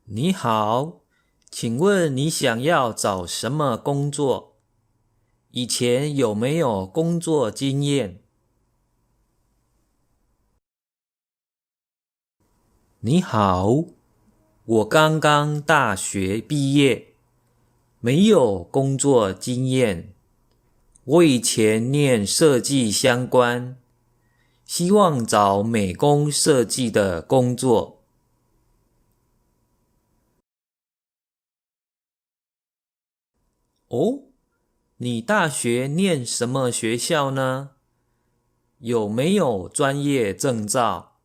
你好，请问你想要找什么工作？以前有没有工作经验？你好，我刚刚大学毕业，没有工作经验。我以前念设计相关，希望找美工设计的工作。哦，你大学念什么学校呢？有没有专业证照？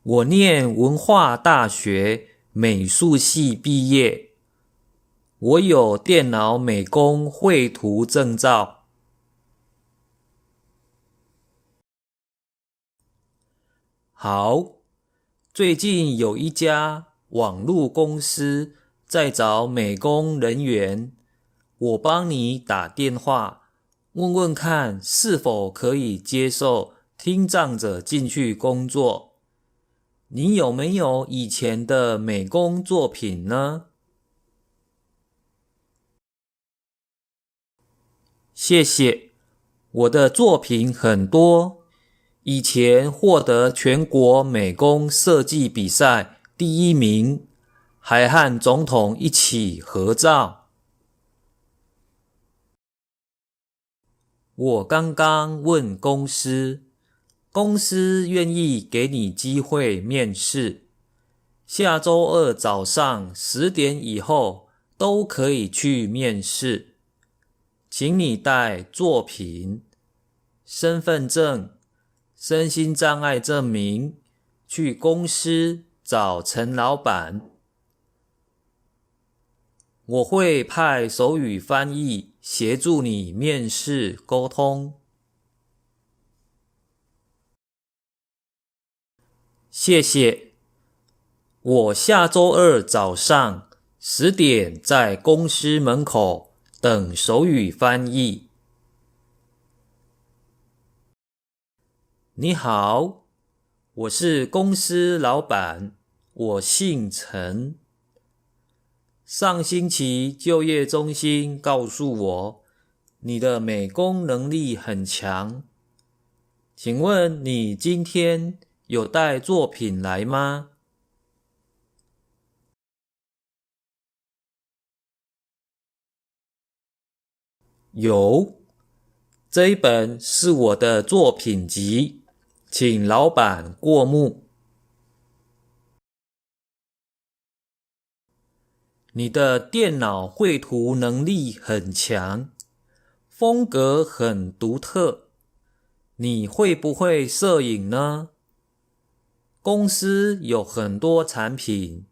我念文化大学美术系毕业，我有电脑美工绘图证照。好，最近有一家网络公司在找美工人员，我帮你打电话，问问看是否可以接受听障者进去工作。你有没有以前的美工作品呢？谢谢，我的作品很多，以前获得全国美工设计比赛第一名，还和总统一起合照。我刚刚问公司，公司愿意给你机会面试，下周二早上10点以后都可以去面试，请你带作品、身份证、身心障碍证明去公司找陈老板。我会派手语翻译协助你面试沟通。谢谢。我下周二早上10点在公司门口等手语翻译。你好，我是公司老板，我姓陈。上星期就业中心告诉我，你的美工能力很强。请问你今天有带作品来吗？有，这一本是我的作品集，请老板过目。你的电脑绘图能力很强，风格很独特。你会不会摄影呢？公司有很多产品，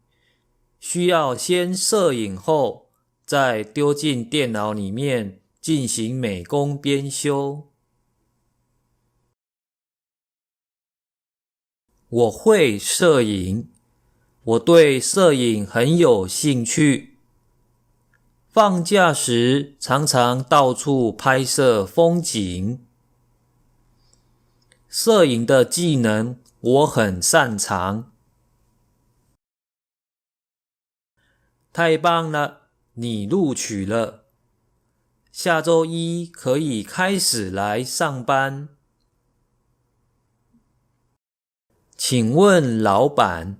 需要先摄影后，再丢进电脑里面进行美工编修。我会摄影，我对摄影很有兴趣。放假时常常到处拍摄风景。摄影的技能我很擅长。太棒了，你录取了。下周一可以开始来上班。请问老板，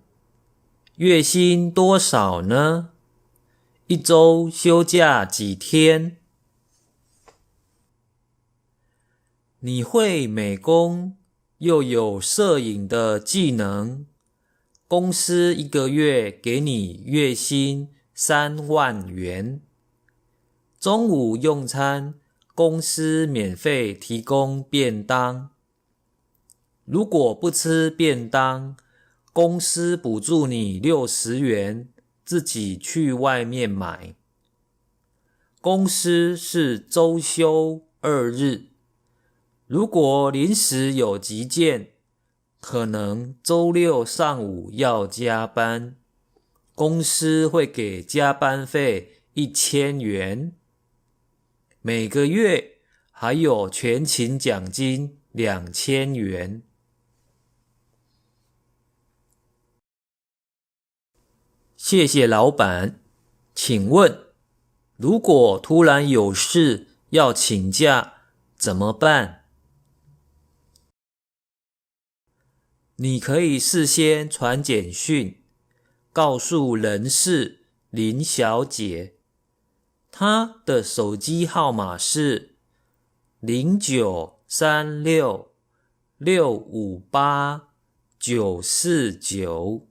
月薪多少呢？一周休假几天？你会美工，又有摄影的技能，公司一个月给你月薪3万元。中午用餐，公司免费提供便当。如果不吃便当，公司补助你60元，自己去外面买。公司是周休2日，如果临时有急件，可能周六上午要加班，公司会给加班费1000元。每个月还有全勤奖金2000元。谢谢老板。请问，如果突然有事要请假，怎么办？你可以事先传简讯，告诉人事林小姐，她的手机号码是0936658949。